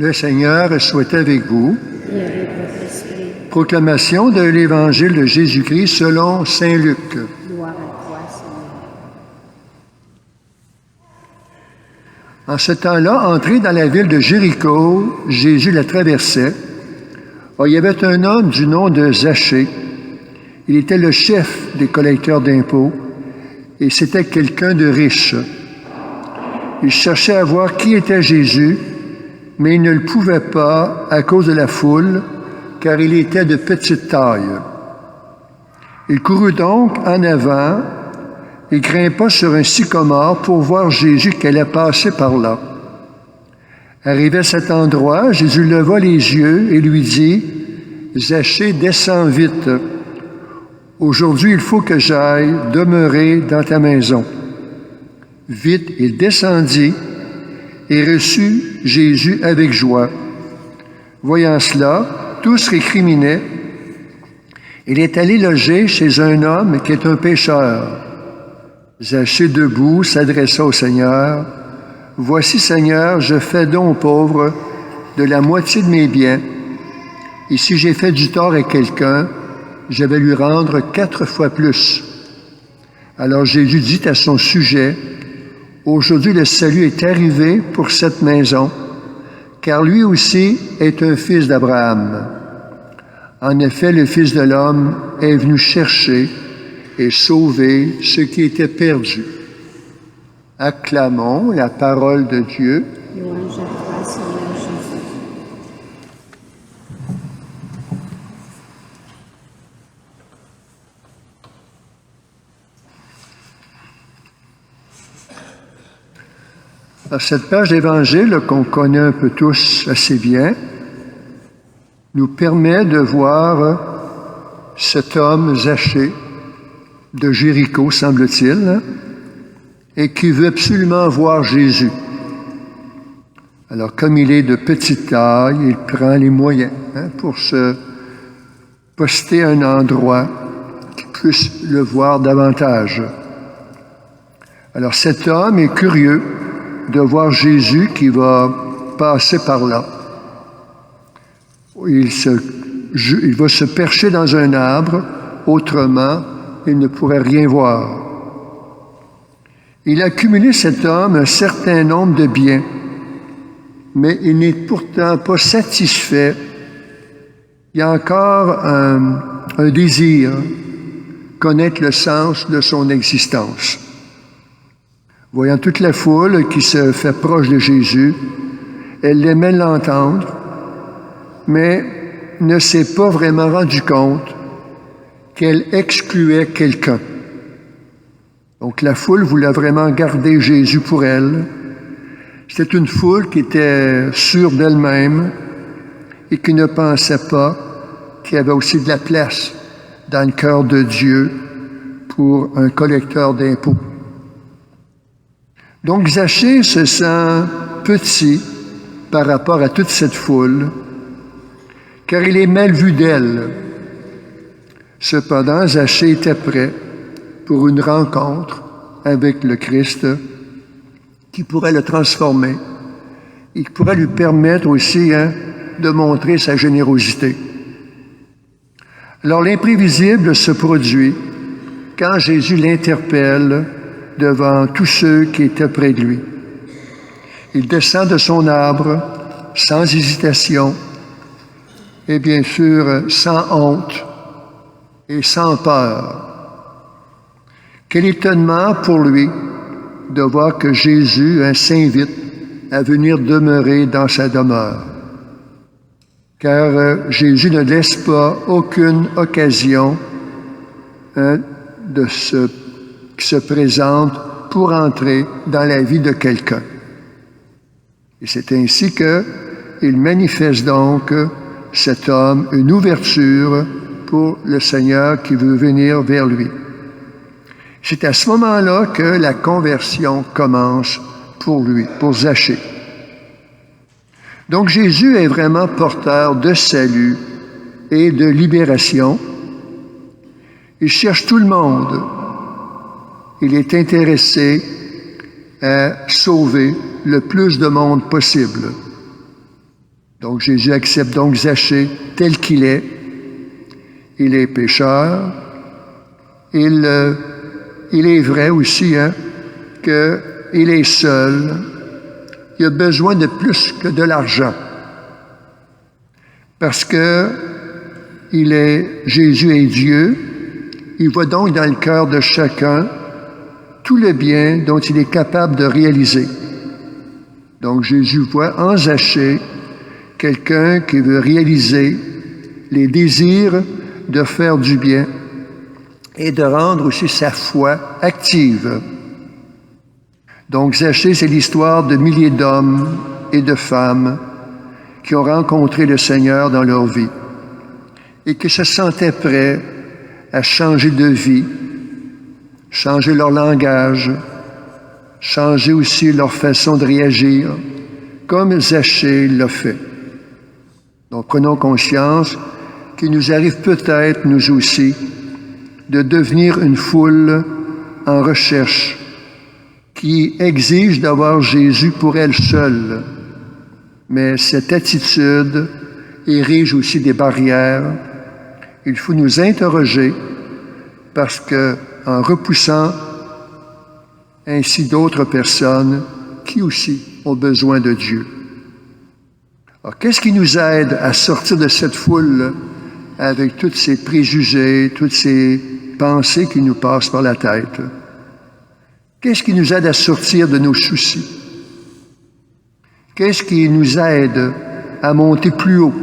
Le Seigneur soit avec vous. Et avec votre esprit. Proclamation de l'Évangile de Jésus-Christ selon saint Luc. Gloire à toi, Seigneur. En ce temps-là, entré dans la ville de Jéricho, Jésus la traversait. Or, il y avait un homme du nom de Zachée. Il était le chef des collecteurs d'impôts et c'était quelqu'un de riche. Il cherchait à voir qui était Jésus, mais il ne le pouvait pas à cause de la foule, car il était de petite taille. Il courut donc en avant et grimpa sur un sycomore pour voir Jésus qui allait passer par là. Arrivé à cet endroit, Jésus leva les yeux et lui dit, « Zachée, descends vite. Aujourd'hui, il faut que j'aille demeurer dans ta maison. » Vite, il descendit et reçut Jésus avec joie. Voyant cela, tous récriminaient. Il est allé loger chez un homme qui est un pécheur. Zachée debout s'adressa au Seigneur. « Voici, Seigneur, je fais don aux pauvres de la moitié de mes biens. Et si j'ai fait du tort à quelqu'un, je vais lui rendre 4 fois plus. » Alors Jésus dit à son sujet, « Aujourd'hui le salut est arrivé pour cette maison, car lui aussi est un fils d'Abraham. En effet, le Fils de l'homme est venu chercher et sauver ceux qui étaient perdus. » Acclamons la parole de Dieu. Louange à toi, Seigneur Jésus. Alors, cette page d'Évangile qu'on connaît un peu tous assez bien nous permet de voir cet homme Zachée de Jéricho, semble-t-il, et qui veut absolument voir Jésus. Alors, comme il est de petite taille, il prend les moyens pour se poster à un endroit qu'il puisse le voir davantage. Alors, cet homme est curieux de voir Jésus qui va passer par là. Il va se percher dans un arbre, autrement, il ne pourrait rien voir. Il a accumulé, cet homme, un certain nombre de biens, mais il n'est pourtant pas satisfait. Il y a encore un désir, connaître le sens de son existence. Voyant toute la foule qui se fait proche de Jésus, elle aimait l'entendre, mais ne s'est pas vraiment rendu compte qu'elle excluait quelqu'un. Donc la foule voulait vraiment garder Jésus pour elle. C'était une foule qui était sûre d'elle-même et qui ne pensait pas qu'il y avait aussi de la place dans le cœur de Dieu pour un collecteur d'impôts. Donc Zachée se sent petit par rapport à toute cette foule, car il est mal vu d'elle. Cependant, Zachée était prêt pour une rencontre avec le Christ qui pourrait le transformer et qui pourrait lui permettre aussi de montrer sa générosité. Alors l'imprévisible se produit quand Jésus l'interpelle devant tous ceux qui étaient près de lui. Il descend de son arbre sans hésitation et bien sûr sans honte et sans peur. Quel étonnement pour lui de voir que Jésus s'invite à venir demeurer dans sa demeure. Car Jésus ne laisse pas aucune occasion qui se présente pour entrer dans la vie de quelqu'un. Et c'est ainsi qu'il manifeste donc, cet homme, une ouverture pour le Seigneur qui veut venir vers lui. C'est à ce moment-là que la conversion commence pour lui, pour Zachée. Donc Jésus est vraiment porteur de salut et de libération. Il cherche tout le monde. Il est intéressé à sauver le plus de monde possible. Donc Jésus accepte donc Zachée tel qu'il est. Il est pécheur. Il est vrai aussi qu'il est seul. Il a besoin de plus que de l'argent. Parce que Jésus est Dieu. Il voit donc dans le cœur de chacun tout le bien dont il est capable de réaliser. Donc Jésus voit en Zachée quelqu'un qui veut réaliser les désirs de faire du bien et de rendre aussi sa foi active. Donc Zachée, c'est l'histoire de milliers d'hommes et de femmes qui ont rencontré le Seigneur dans leur vie et qui se sentaient prêts à changer de vie, changer leur langage, changer aussi leur façon de réagir, comme Zachée l'a fait. Donc prenons conscience qu'il nous arrive peut-être, nous aussi, de devenir une foule en recherche qui exige d'avoir Jésus pour elle seule. Mais cette attitude érige aussi des barrières. Il faut nous interroger parce que, en repoussant ainsi d'autres personnes qui aussi ont besoin de Dieu. Alors, qu'est-ce qui nous aide à sortir de cette foule avec tous ces préjugés, toutes ces pensées qui nous passent par la tête? Qu'est-ce qui nous aide à sortir de nos soucis? Qu'est-ce qui nous aide à monter plus haut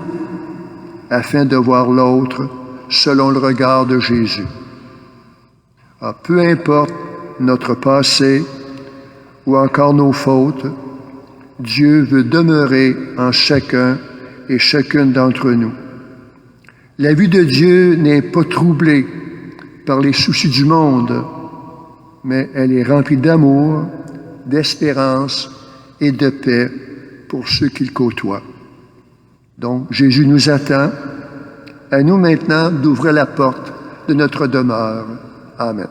afin de voir l'autre selon le regard de Jésus? Alors, peu importe notre passé ou encore nos fautes, Dieu veut demeurer en chacun et chacune d'entre nous. La vie de Dieu n'est pas troublée par les soucis du monde, mais elle est remplie d'amour, d'espérance et de paix pour ceux qu'il côtoie. Donc, Jésus nous attend. À nous maintenant d'ouvrir la porte de notre demeure. Amen.